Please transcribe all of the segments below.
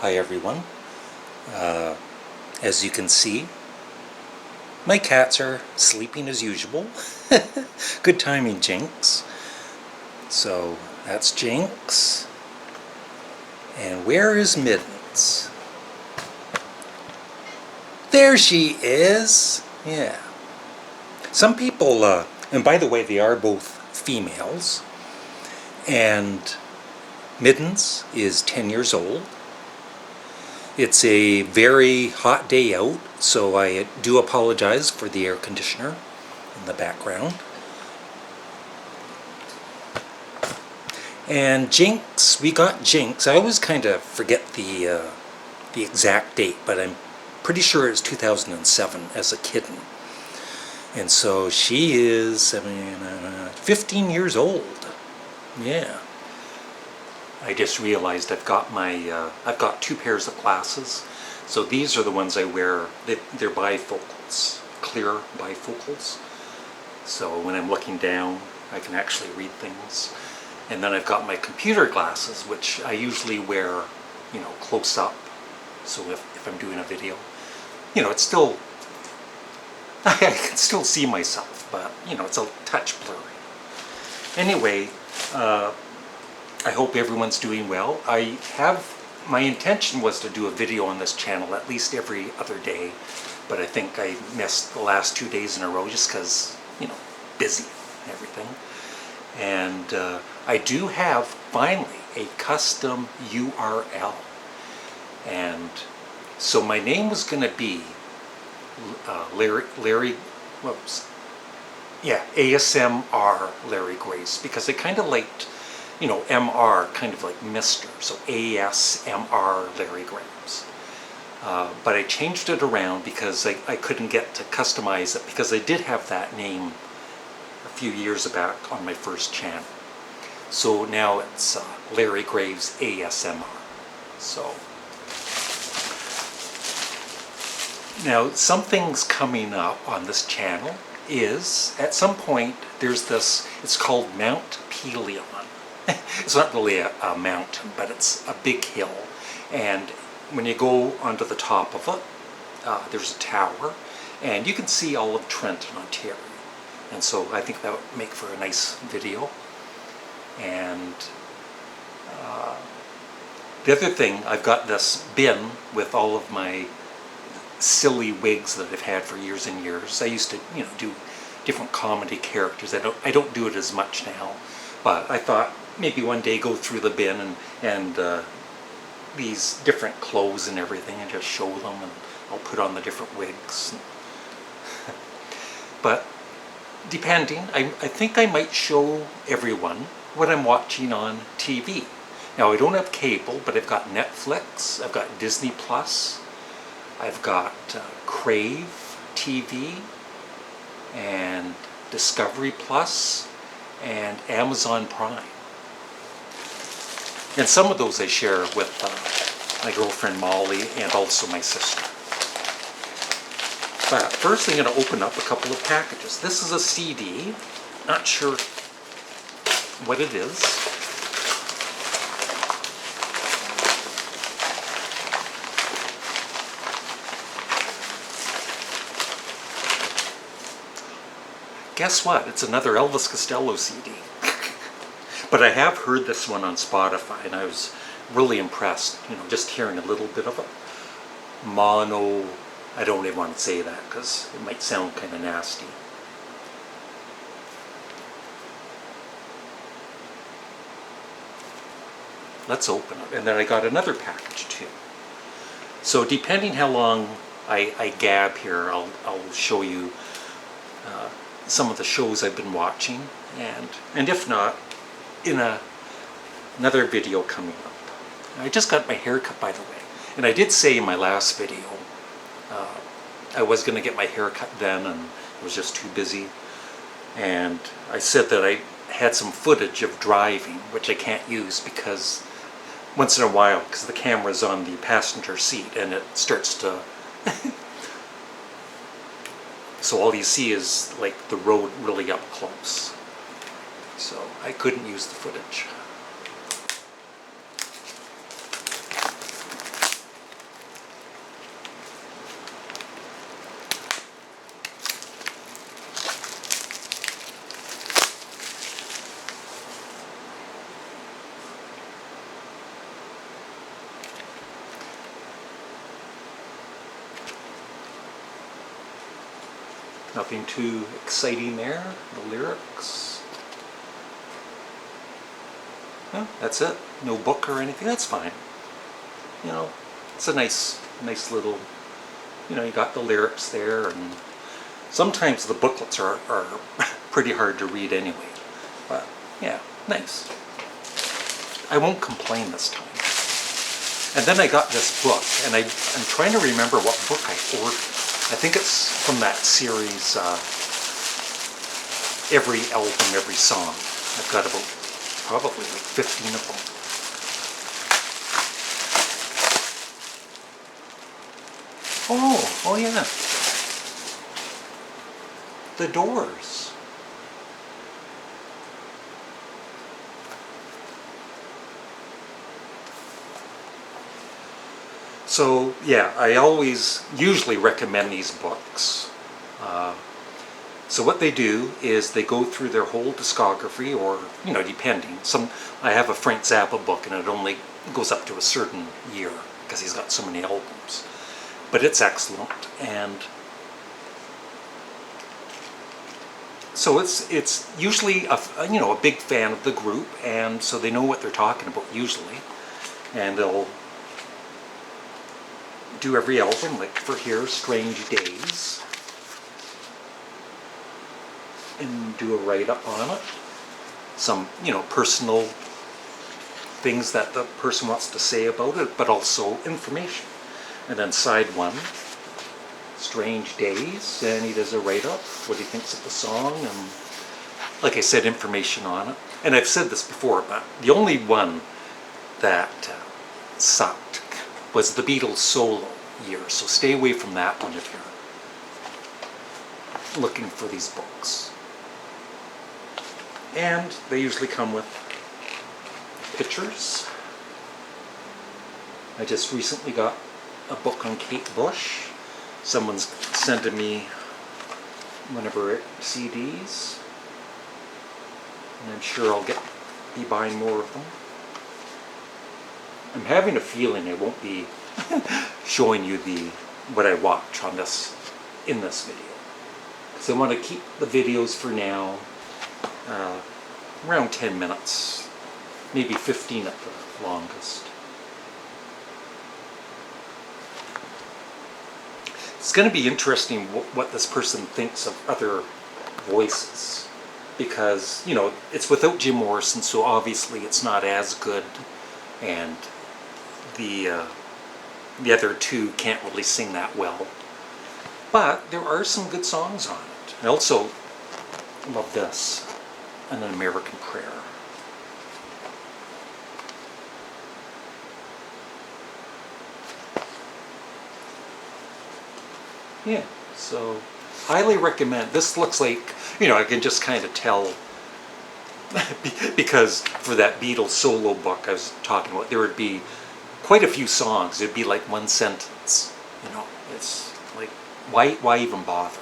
Hi everyone. As you can see, my cats are sleeping as usual. Good timing, Jinx. So that's Jinx. And where is Mittens? There she is! Yeah. Some people, and by the way, they are both females. And Mittens is 10 years old. It's a very hot day out, so I do apologize for the air conditioner in the background. And Jinx, we got Jinx. I always kind of forget the exact date, but I'm pretty sure it's 2007 as a kitten. And so she is 15 years old. Yeah. I just realized I've got two pairs of glasses. So these are the ones I wear. They're bifocals, clear bifocals. So when I'm looking down, I can actually read things. And then I've got my computer glasses, which I usually wear, close up. So if I'm doing a video, it's still, I can still see myself, but it's a touch blurry. Anyway, I hope everyone's doing well. My intention was to do a video on this channel at least every other day, but I think I missed the last 2 days in a row just because, busy and everything. And I do have, finally, a custom URL. And so my name was going to be ASMR Larry Graves, because I kind of liked, MR, kind of like Mr. So ASMR Larry Graves. But I changed it around because I couldn't get to customize it, because I did have that name a few years back on my first channel. So now it's Larry Graves ASMR. So now something's coming up on this channel is, at some point, there's this, it's called Mount Pelion. It's not really a mountain, but it's a big hill. And when you go onto the top of it, there's a tower, and you can see all of Trenton, Ontario. And so I think that would make for a nice video. And the other thing, I've got this bin with all of my silly wigs that I've had for years and years. I used to, do different comedy characters. I don't do it as much now, but I thought maybe one day go through the bin and these different clothes and everything, and just show them, and I'll put on the different wigs. But depending, I think I might show everyone what I'm watching on TV. Now, I don't have cable, but I've got Netflix, I've got Disney Plus, I've got Crave TV, and Discovery Plus, and Amazon Prime. And some of those I share with my girlfriend Molly and also my sister. But first I'm going to open up a couple of packages. This is a CD. Not sure what it is. Guess what? It's another Elvis Costello CD. But I have heard this one on Spotify, and I was really impressed, just hearing a little bit of it. Mono, I don't even want to say that because it might sound kind of nasty. Let's open it. And then I got another package too. So depending how long I gab here, I'll show you some of the shows I've been watching, and if not, in another video coming up. I just got my hair cut, by the way, and I did say in my last video I was going to get my hair cut then, and I was just too busy, and I said that I had some footage of driving which I can't use because once in a while, because the camera's on the passenger seat and it starts to so all you see is like the road really up close. So I couldn't use the footage. Nothing too exciting there. The lyrics. Well, that's it. No book or anything. That's fine. You know, it's a nice little, you know, you got the lyrics there, and sometimes the booklets are pretty hard to read anyway. But yeah, nice. I won't complain this time. And then I got this book, and I'm trying to remember what book I ordered. I think it's from that series, Every Album, Every Song. I've got about probably like 15 of them. Oh yeah. The Doors. So yeah, I usually recommend these books. So what they do is they go through their whole discography, or, you know, depending. I have a Frank Zappa book, and it only goes up to a certain year because he's got so many albums. But it's excellent, and so it's usually a big fan of the group, and so they know what they're talking about usually, and they'll do every album, like for here, Strange Days, and do a write-up on it. Some, personal things that the person wants to say about it, but also information. And then side one, Strange Days, and he does a write-up, what he thinks of the song, and like I said, information on it. And I've said this before, but the only one that sucked was the Beatles solo year, so stay away from that one if you're looking for these books. And they usually come with pictures. I just recently got a book on Kate Bush. Someone's sending me one of her CDs, and I'm sure I'll be buying more of them. I'm having a feeling I won't be showing you what I watch on in this video, because I want to keep the videos for now around 10 minutes, maybe 15 at the longest. It's going to be interesting what this person thinks of other voices, because, it's without Jim Morrison, so obviously it's not as good, and the other two can't really sing that well. But there are some good songs on it. I also love this, An American Prayer. Yeah, so highly recommend. This looks like, I can just kind of tell because for that Beatles solo book I was talking about, there would be quite a few songs. It'd be like one sentence, It's like, why even bother?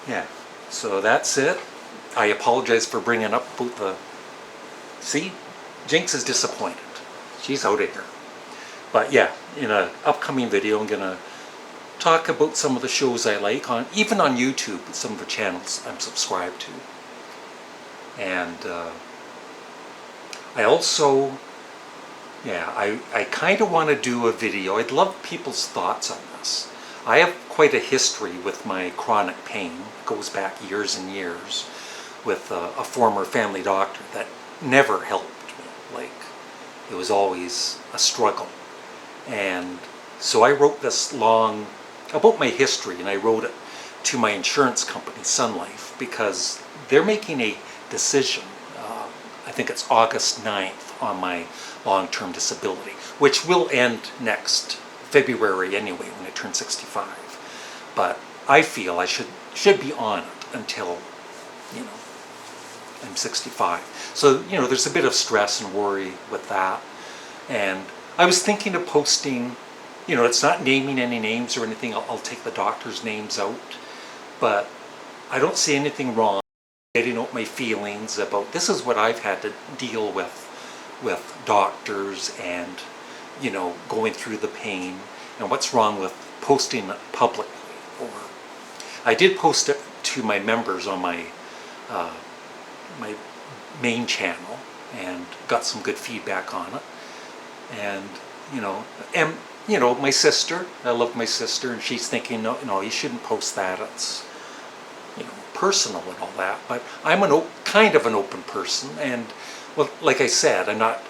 Yeah, so that's it. I apologize for bringing up both the... See? Jinx is disappointed. She's out of here. But yeah, in an upcoming video I'm going to talk about some of the shows I like, even on YouTube, some of the channels I'm subscribed to. And I also, I kind of want to do a video. I'd love people's thoughts on this. I have quite a history with my chronic pain. It goes back years and years with a former family doctor that never helped me. Like, it was always a struggle. And so I wrote this long about my history, and I wrote it to my insurance company, Sun Life, because they're making a decision, I think it's August 9th, on my long-term disability, which will end next February anyway, when I turn 65. But I feel I should be on it until, I'm 65. So, there's a bit of stress and worry with that. And I was thinking of posting, it's not naming any names or anything. I'll take the doctors' names out. But I don't see anything wrong getting out my feelings about this is what I've had to deal with doctors and, going through the pain, and what's wrong with posting it publicly. I did post it to my members on my my main channel and got some good feedback on it. And my sister, I love my sister, and she's thinking, no, you shouldn't post that. It's personal and all that. But I'm kind of an open person, and well, like I said, I'm not.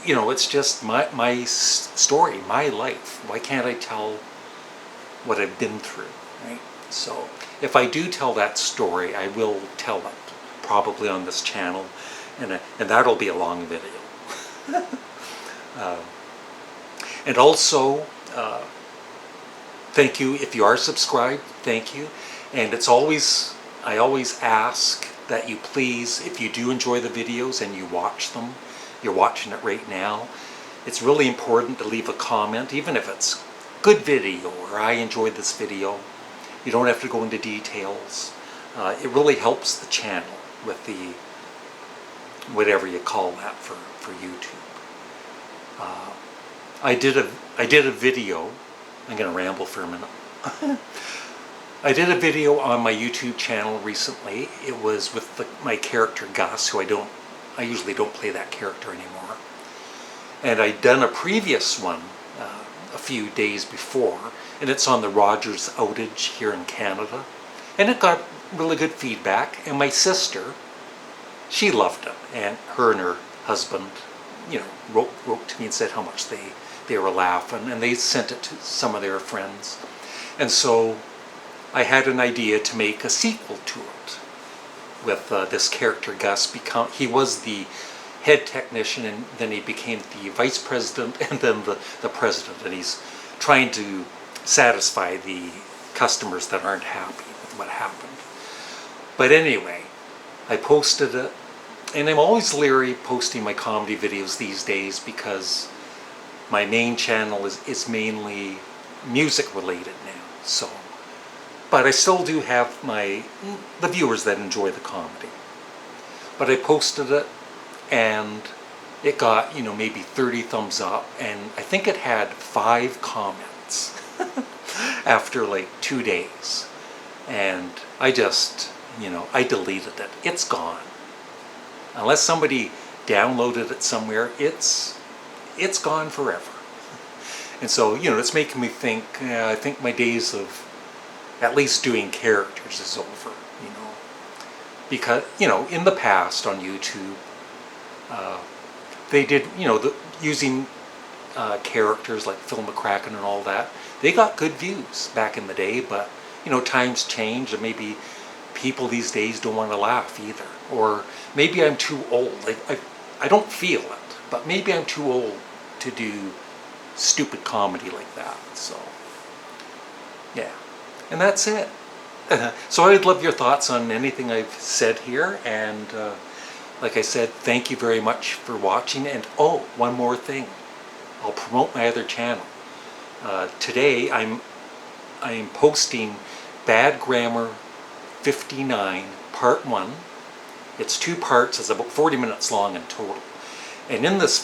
It's just my story, my life. Why can't I tell what I've been through, right? So if I do tell that story, I will tell it probably on this channel, and that'll be a long video. And also, thank you if you are subscribed. Thank you, and I always ask that you please, if you do enjoy the videos and you watch them, you're watching it right now, it's really important to leave a comment, even if it's good video or I enjoyed this video. You don't have to go into details. It really helps the channel with the whatever you call that for YouTube. I did a video. I'm going to ramble for a minute. I did a video on my YouTube channel recently. It was with my character Gus, who I usually don't play that character anymore. And I'd done a previous one a few days before, and it's on the Rogers outage here in Canada. And it got really good feedback, and my sister, she loved it, and her husband, wrote to me and said how much they were laughing, and they sent it to some of their friends. And so I had an idea to make a sequel to it with this character Gus. He was the head technician, and then he became the vice president, and then the president, and he's trying to satisfy the customers that aren't happy with what happened. But anyway, I posted it, and I'm always leery posting my comedy videos these days because my main channel is mainly music related now. So, but I still do have the viewers that enjoy the comedy. But I posted it, and it got maybe 30 thumbs up, and I think it had 5 comments after like 2 days. And I just I deleted it. It's gone. Unless somebody downloaded it somewhere, it's gone forever. And so it's making me think. I think my days of at least doing characters is over. Because in the past on YouTube, they did using characters like Phil McCracken and all that. They got good views back in the day, but times change, and maybe people these days don't want to laugh either. Or maybe I'm too old. I don't feel it, but maybe I'm too old to do stupid comedy like that. So yeah, and that's it. So I'd love your thoughts on anything I've said here, and like I said, thank you very much for watching. And oh, one more thing, I'll promote my other channel. Today I'm posting Bad Grammar 59 Part 1. It's 2 parts. It's about 40 minutes long in total. And in these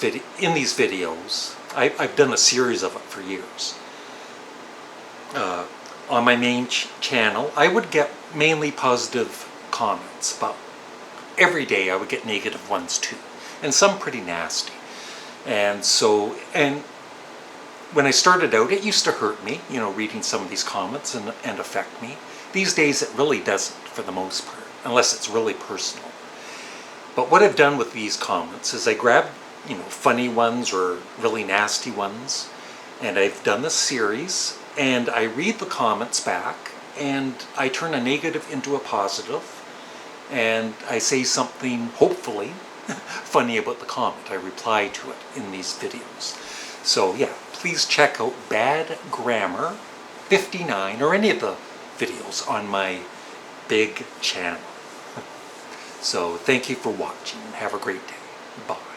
videos, I've done a series of it for years. On my main channel, I would get mainly positive comments, but every day I would get negative ones too, and some pretty nasty. And so, when I started out, it used to hurt me, reading some of these comments and affect me. These days it really doesn't, for the most part, unless it's really personal. But what I've done with these comments is I grab, funny ones or really nasty ones, and I've done this series, and I read the comments back, and I turn a negative into a positive, and I say something, hopefully, funny about the comment. I reply to it in these videos. So yeah, please check out Bad Grammar 59 or any of the videos on my big channel. So thank you for watching, and have a great day. Bye.